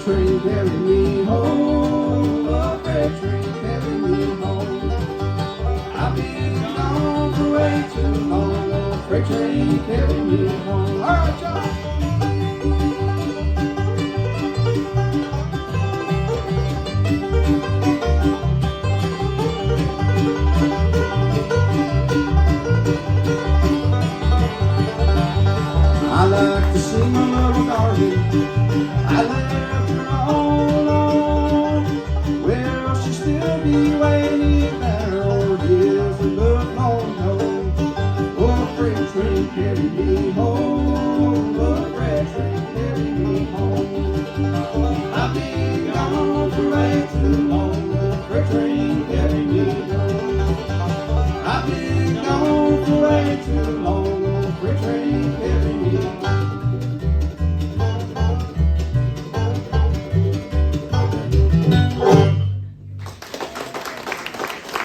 train carry me home, a freight train carry me home. I've been gone for way too long, a freight train carry me home. All right, y'all. I like to see my little darling. I left her all alone. Will she still be waiting there, or is it look long gone? Oh, a freight train carry me home, a freight train carry me home. I've been gone for way too long, a freight train carry me home. I've been gone for way too long.